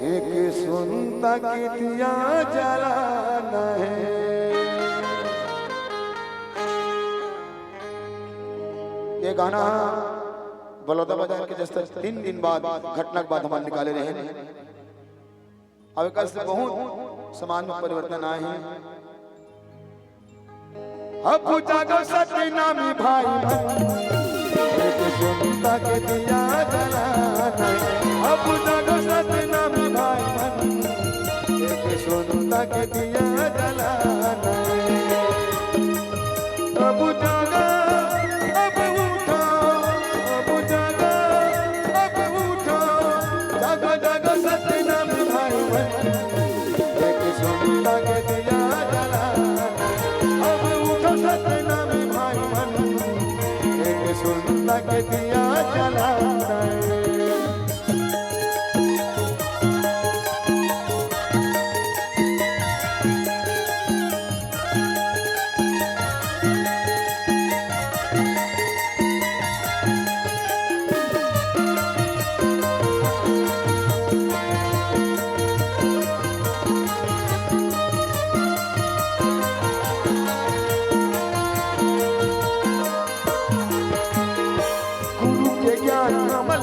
एक सुनता के दिया जलाना है। ये गाना बलौदा बाजार के जैसे 3 दिन बाद घटना के बाद हमारे निकाले रहे हैं। अब कल से बहुत समाज में परिवर्तन आए हैं। अब जागो सतनामी भाई मन, एक सुनता के दिया जलाना है। अब जागो सतनामी भाई मन, एक सुनता के दिया जलाना है। अब जागा अब उठो, अब जागा अब उठो, जागो जागो सतनामी भाई मन, एक सुनता के दिया जलाना है। अब उठो सतनामी भाई मन, एक सुनता के दिया जलाना है।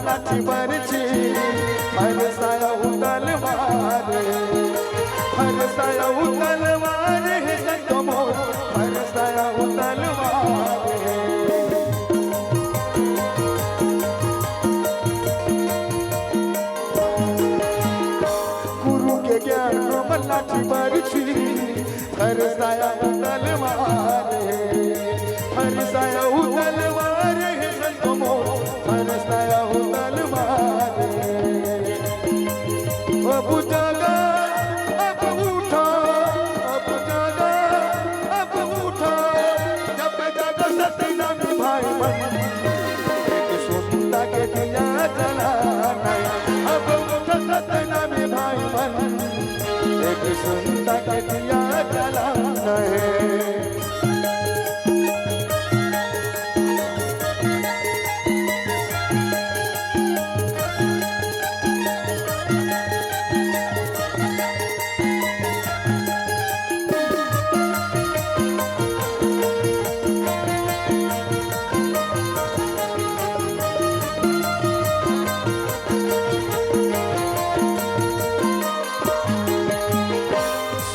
लाठी बरछी हरसाया तलवार, हरसाया तलवार है संतो मोर, हरसाया तलवार है। गुरु के ज्ञान में लाठी बरछी हरसाया तलवार है, हरसाया तलवार है संतो मोर, हरसाया तलवार है। अब जागा अब उठो, अब जागा अब उठो, जब जागो सतनामी भाई मन, एक सुनता के दिया जलाना है। अब उठो सतनामी भाई मन, एक सुनता के दिया जलाना है।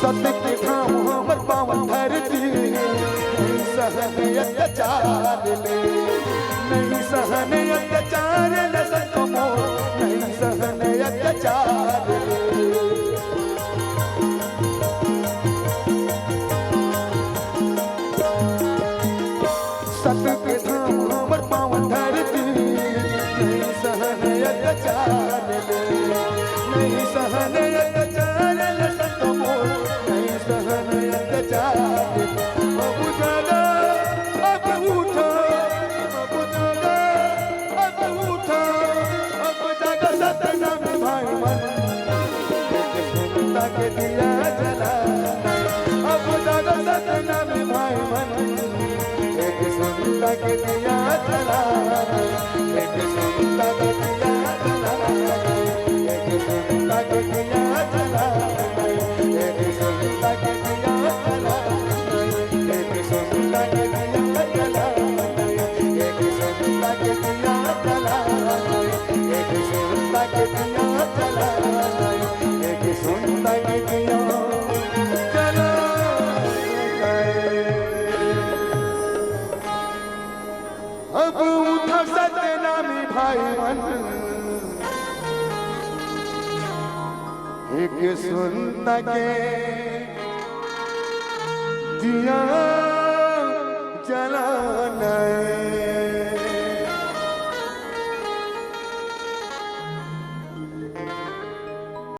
सत्य के धाम हमर पावन धरती, नहीं सहन अत्याचार ले, नहीं सहन अत्याचार ले संतो मोर, नहीं सहन अत्याचार ले। सत्य के धाम हमर पावन धरती, नहीं सहन अत्याचार ले, नहीं सहन अत्याचार ले संतो मोर, नहीं सहन अत्याचार। अब जागा अब उठो, अब जागा अब उठो, अब जागो सतनामी भाई मन, एक सुनता के दिया जलाना है। अब जागो सतनामी भाई मन, एक सुनता के दिया जलाना है। एक सुनता के दिया जलाना है, एक सुनता के दिया जलाना है, एक सुनता के दिया जलाना है, एक सुनता के दिया जलाना है, एक सुनता के दिया जलाना है, एक सुनता के दिया जलाना है, एक सुनता के दिया जलाना है। अब उठो सतनामी भाई मन, एक सुनता के दिया जलाना है।